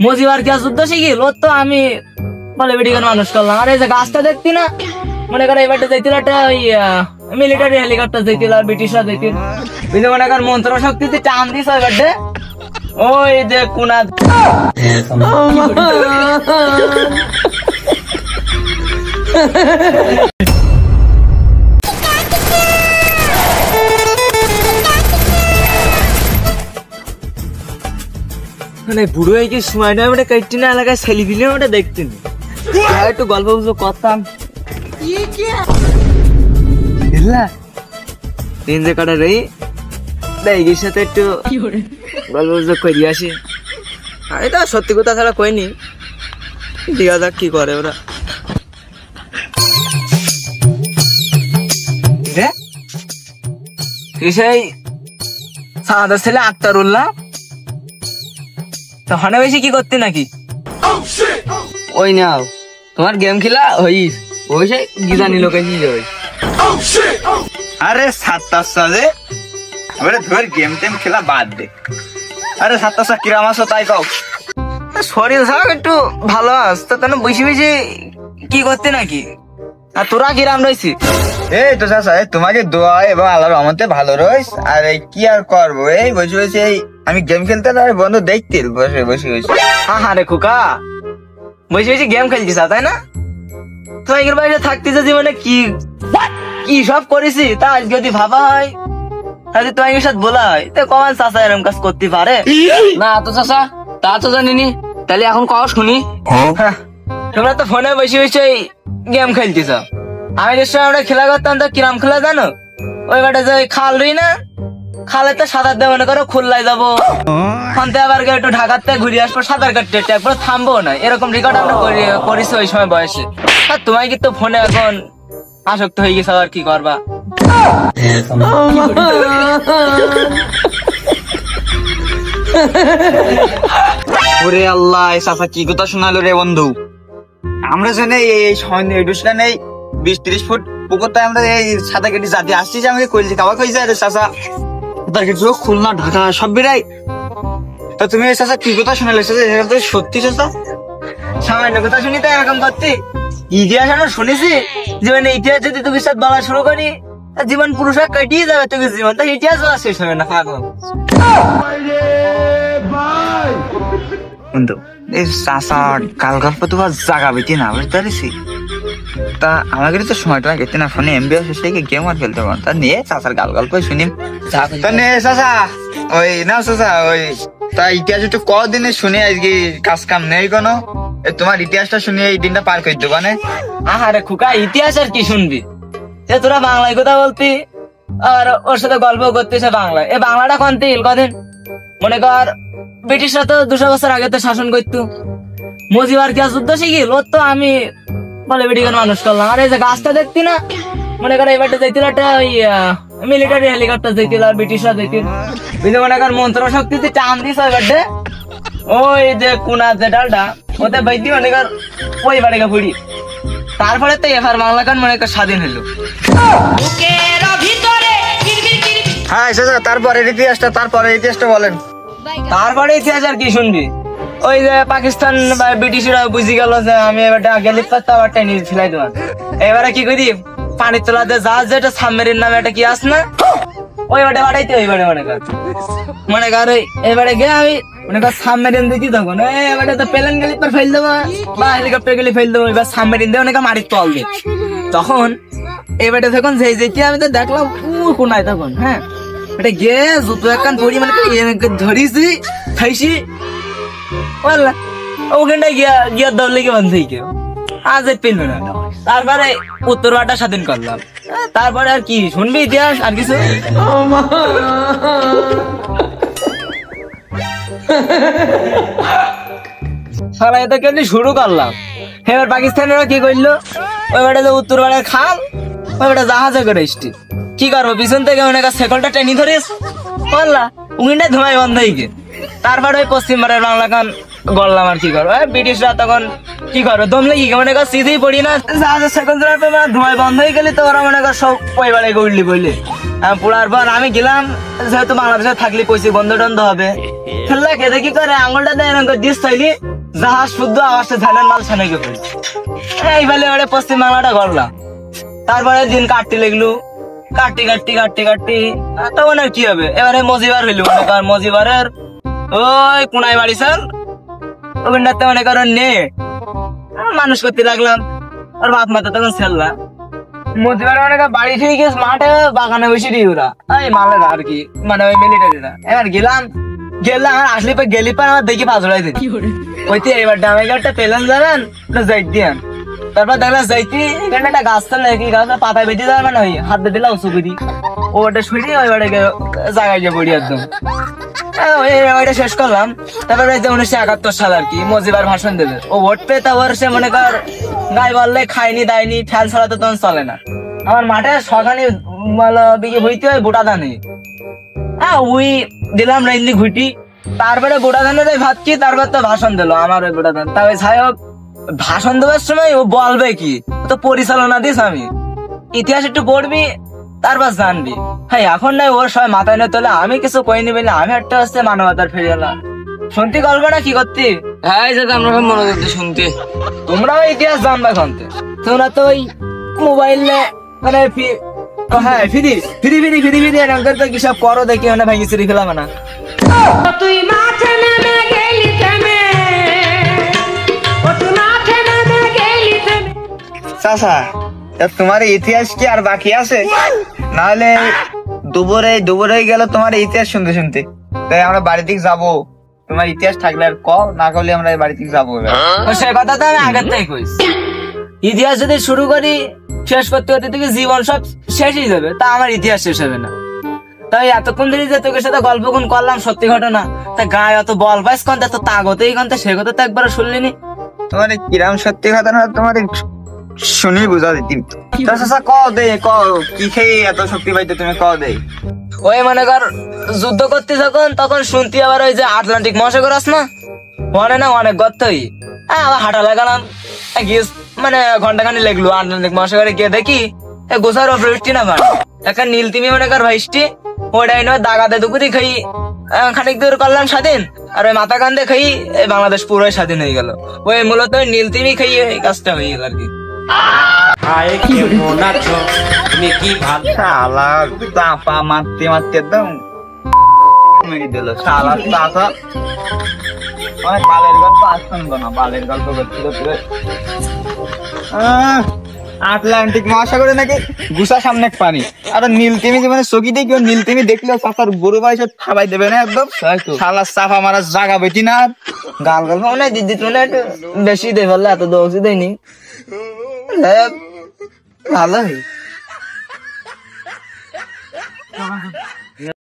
মজিবার কি যুদ্ধ শিখিল ওর তো আমি বলে বেডিকের মানুষ করলাম। আর এই যে গাছটা দেখতি না, মনে করো এবারটা যাইছিল একটা ওই মিলিটারি হেলিকপ্টার যাইছিল আর ব্রিটিশরা যাইছিল, ওই যে মনে কর মন্ত্র শক্তিতে টান দিস এবারটা ওই যে কোনা মানে বুড়ো হয়ে কি সময় নয় ওটা কাইটিনা এলাকায় ছেলে দিলে ওটা দেখতেন একটু গল্প গুজব করতাম দিন যে কাটা রই দাইগির সাথে একটু গল্প গুজব করি আসি। আমি তো সত্যি কথা ছাড়া কইনি, দেখা যাক কি করে ওরা। সেই সাদার ছেলে আক্তারুল্লাহ তো হনে বেশি কি করতে নাকি ওই নাও তোমার গেম খেলা ওই ওই সেই গিজা নিল কেজি ওই। আরে 7টা সাজে আরে ধর গেম টেম খেলা বাদ দে। আরে 7টা কিরাম আছো তাই কও। শরীর সব একটু ভালো আস তো তেন বেশি বেশি কি করতে নাকি, আর তোরা কিরাম রয়েছি? এই তো চাচা তোমাকে দোয়া এবং আল্লাহর রহমতে ভালো রইস। আর এই কি আর করবো, এই বসে বসে এই আমি গেম খেলতে আর বন্ধু দেখতে বসে বসে বসে। হ্যাঁ রে খোকা বসে বসে গেম খেলছিস তাই না? তো এর বাইরে থাকতে যে জীবনে কি কি সব করেছি তা আজ যদি ভাবা হয় তাহলে তো আমার সাথে বলা হয় তো কমান চাচা এরকম কাজ করতে পারে না? তো চাচা তা তো জানিনি, তাহলে এখন কও শুনি। তোমরা তো ফোনে বসে বসে গেম খেলতেছ, আমি যে সময় আমরা খেলা করতাম তো কিরাম খেলা জানো? ওই বাটে যে খাল রই না, খালে তো সাঁতার দিয়ে মনে করো খুললাই যাবো, ফোনতে আবার একটু ঢাকাতে ঘুরে আসবো, সাঁতার কাটতে একবার থামবো না, এরকম রেকর্ড আমরা করেছি ওই সময় বয়সে। আর তোমায় কি তো ফোনে এখন আসক্ত হয়ে গেছে, আর কি করবা? ওরে আল্লাহ চাচা কি কথা শোনালো রে বন্ধু। আমরা জানি এই নেই 20-30 ফুট পুকুরটা আমরা এই সাদা কেটে জাতি আসছি যে আমাকে কইলি খাওয়া কই যায় রে চাচা, তার কিছু খুলনা ঢাকা সব বেড়াই। তা তুমি চাচা কি কথা শোনালে চাচা, এটা তো সত্যি চাচা? সামান্য কথা শুনি তো এরকম করতে? ইতিহাস আমরা শুনেছি, জীবনে ইতিহাস যদি তুমি সাথে বলা শুরু করি জীবন পুরুষরা কাটিয়ে যাবে, তুমি জীবন তা ইতিহাস বলা শেষ হবে না। বন্ধু এই চাচা কাল গল্প তো জাগা বেটি না বুঝতে পারিস, তা আমাকে তো সময়টা গেতে না ফোনে এমবিও শেষ থেকে গেম আর খেলতে পারবো, তা নিয়ে চাচার গাল গল্প শুনি। তা নে চাচা ওই না চাচা ওই তা ইতিহাস একটু কদিনে শুনে আজকে কাজ কাম নেই কোনো, তোমার ইতিহাসটা শুনে এই দিনটা পার করে দেবো না। আরে খুকা ইতিহাস আর কি শুনবি, তোরা বাংলায় কথা বলতি আর ওর সাথে গল্প করতেছে বাংলায়। এই বাংলাটা কনতে কদিন মনে কর ব্রিটিশরা তো 200 বছর আগে তো শাসন করতো, মজিবার কি যুদ্ধ শিখিল ওর তো আমি বলে বেডিকের মানুষ করলাম। আর এই যে গাছটা দেখতি না, মনে করো এবারটা যাইছিল একটা ওই মিলিটারি হেলিকপ্টার যাইছিল আর ব্রিটিশরা যাইছিল, ওই যে মনে কর মন্ত্র শক্তিতে টান দিস এবারটা ওই যে কোনা যে ডালটা ওতে বাইদি মনে কর ওই বাড়িকে ফুড়ি, তারপরে তো এফার বাংলা গান মনে কর স্বাধীন হলো। হ্যাঁ তারপরে ইতিহাসটা বলেন। তারপরে ইতিহাস আর কি শুনবি, ওই যে পাকিস্তান বা ব্রিটিশরা বুঝি গেল যে আমি এবারটা গেলি আবার টেনে ফেলাই দেওয়া, এবারে কি করি পানির তোলাতে জাহাজ যেটা সাবমেরিন নামে একটা কি আস না, ওই বাটে বাড়াইতে ওই বাটে মনে কর এবারে গে আমি মনে কর সাবমেরিন দিতি তখন এবারে তো প্লেন গেলি পর ফেল দেবো বা হেলিকপ্টার গেলি ফেল দেবো, এবার সাবমেরিন দিয়ে অনেক মাটির তল দিয়ে তখন এবারে তখন যেতে আমি তো দেখলাম কোনায় তখন হ্যাঁ এটা গে জুতো একখান পরি মানে ধরিছি খাইছি বললা ওখানটায় গিয়া দৌড়লে কি বান্ধে কেউ আজ পেল না। তারপরে উত্তর বাটা স্বাধীন করলাম, তারপরে আর কি শুনবি ইতিহাস আর কিছু? সারা এটা কেমনি শুরু করলাম, এবার পাকিস্তানেরা কি করলো ওই বাটা যে উত্তর বাটার খাল ওই বাটা জাহাজে করে এসছি, কি করবো পিছন থেকে মনে কর সেকলটা টেনি ধরিস বললা উইন্ডায় ধুমাই বন্ধ হয়ে গে। তারপরে ওই পশ্চিম বাড়ির বাংলা গান গড়লাম আর কি করবো। ব্রিটিশরা তখন কি করবে, দমলে কি মনে কর সিধেই পড়ি না, জাহাজের সেকেন্ড ধোঁয়ায় বন্ধ হয়ে গেলে তো ওরা মনে কর সব পরিবারে উঠলি বললি। পুরার পর আমি গেলাম, যেহেতু বাংলাদেশে থাকলে পয়সা বন্ধ টন্ধ হবে, খেললা খেতে কি করে আঙুলটা দেয় এরকম করে দিস চাইলি জাহাজ শুদ্ধ আওয়াজটা ঝালের মাল ছানে গে পড়ি। এই ফেলে ওটা পশ্চিম বাংলাটা গড়লাম। তারপরে দিন কাটতে লাগলো, কাটতে তখন আর কি হবে, এবারে মজিবার হইলো মনে কর, মজিবারের ওই কোনায় বাড়ি স্যার ওখানটাতে মনে করো নে মানুষ করতে লাগলাম। আর বাপ মাতা তখন ছেড়লাম মজিবার মনে কর বাড়ি থেকে গেছে মাঠে বাগানে বসে দিই ওরা এই মালের আর কি, মানে ওই মিলিটারিরা। এবার গেলাম আর আসলে পর গেলি পর আমার দেখি পাঁচড়াই দিই ওইতে এবার ডামাই গাড়টা পেলাম যাবেন যাই দিয়ান। তারপর দেখলাম যাইতি এখানে একটা গাছ থাকলে কি গাছ পাতায় বেঁধে যাবে মানে ওই হাত দিয়ে দিলাম উঁচু করি ওটা শুনি ওই জায়গায় গিয়ে পড়ি একদম। ওইটা শেষ করলাম। তারপরে 1971 সাল আর কি মজিবার ভাষণ দেবে, ও ভোট পেয়ে তারপর সে মনে কর গায়ে বললে খাইনি দায়নি ফ্যান ছাড়া তো তখন চলে না। আমার মাঠে সখানি বিকে হইতে হয় গোটা ধানে, ওই দিলাম রাইন্দি ঘুটি। তারপরে গোটা ধানের ভাবছি, তারপর তো ভাষণ দিলো আমার ওই গোটা ধান। তবে যাই হোক ভাষণ দেওয়ার সময় ও বলবে কি, তো পরিচালনা দিস আমি ইতিহাস একটু পড়বি তারপর জানবি। হ্যাঁ এখন নাই ওর সবাই মাথায় নিয়ে তোলে, আমি কিছু কইনি বলে আমি একটা হচ্ছে মানবতার ফিরে এলাম। শুনতে গল্প না কি করতি? হ্যাঁ এই যে আমরা সব মনোযোগ দিয়ে শুনতে। তোমরাও ইতিহাস জানবা শুনতে, তোমরা তো ওই মোবাইল মানে হ্যাঁ ফিরি এরকম করে কি সব করো দেখি মানে ভাই সিঁড়ি ফেলাম না। তুই মাঠে নেমে গেলি থেমে, ও তুই মাঠে নেমে গেলি থেমে। চাচা তোমার ইতিহাস কি আর বাকি আছে? নাহলে দুপুরে গেল তোমার ইতিহাস শুনতে শুনতে। তাই আমরা বাড়ি থেকে যাবো, তোমার ইতিহাস থাকলে আর ক, না করলে আমরা বাড়ি থেকে যাবো। সে কথা তো আমি আগের থেকে কইছি, ইতিহাস যদি শুরু করি শেষ করতে করতে থেকে জীবন সব শেষই যাবে, তা আমার ইতিহাস শেষ হবে না। তাই এতক্ষণ ধরে যে তোকে সাথে গল্প কোন করলাম সত্যি ঘটনা, তা গায়ে অত বল পাইস কন, তো তাগতেই কন, সে কথা তো একবার শুনলিনি। তোমার কিরাম সত্যি ঘটনা তোমার শুনি বুঝা দিতিম। চাচা ক দে, ক কি খেয়ে এত শক্তি পাইতে তুমি ক দে। ওই মনে কর যুদ্ধ করতে যখন তখন শুনতি আবার ওই যে আটলান্টিক মহাসাগর আস না, মনে না অনেক গর্তই আবার হাঁটা লাগালাম গিয়ে মানে ঘন্টাখানি লাগলো আটলান্টিক মহাসাগরে গিয়ে দেখি গোসার অপরিষ্টি না ভাই একটা নীলতিমি মনে কর ভাইসটি ওটাই নয় দাগাতে দুপুরি খাই খানিক দূর করলাম স্বাধীন, আর ওই মাথা কান্দে খাই এই বাংলাদেশ পুরোই স্বাধীন হয়ে গেল। ওই মূলত নীলতিমি খাই এই কাজটা হয়ে গেল আর কি। তুমি কি ভাব শালা চাপা মারতে একদম মেরে দিল শালা চাচা। অনেক বালের গল্প আসতাম না, বালের গল্প করছিল আটলান্টিক মহাসাগরে নাকি গুসা সামনে পানি, আর নীলতিমি মানে চকি দিয়ে কেউ নীলতিমি দেখলেও চাচার গরু ভাই সব খাবাই দেবে না একদম। শালা চাপা মারা জাগা বেটি না গাল গল্প মনে হয় দিদি মানে একটু বেশি দেয় বললে এত দোষই দেয়নি ভালো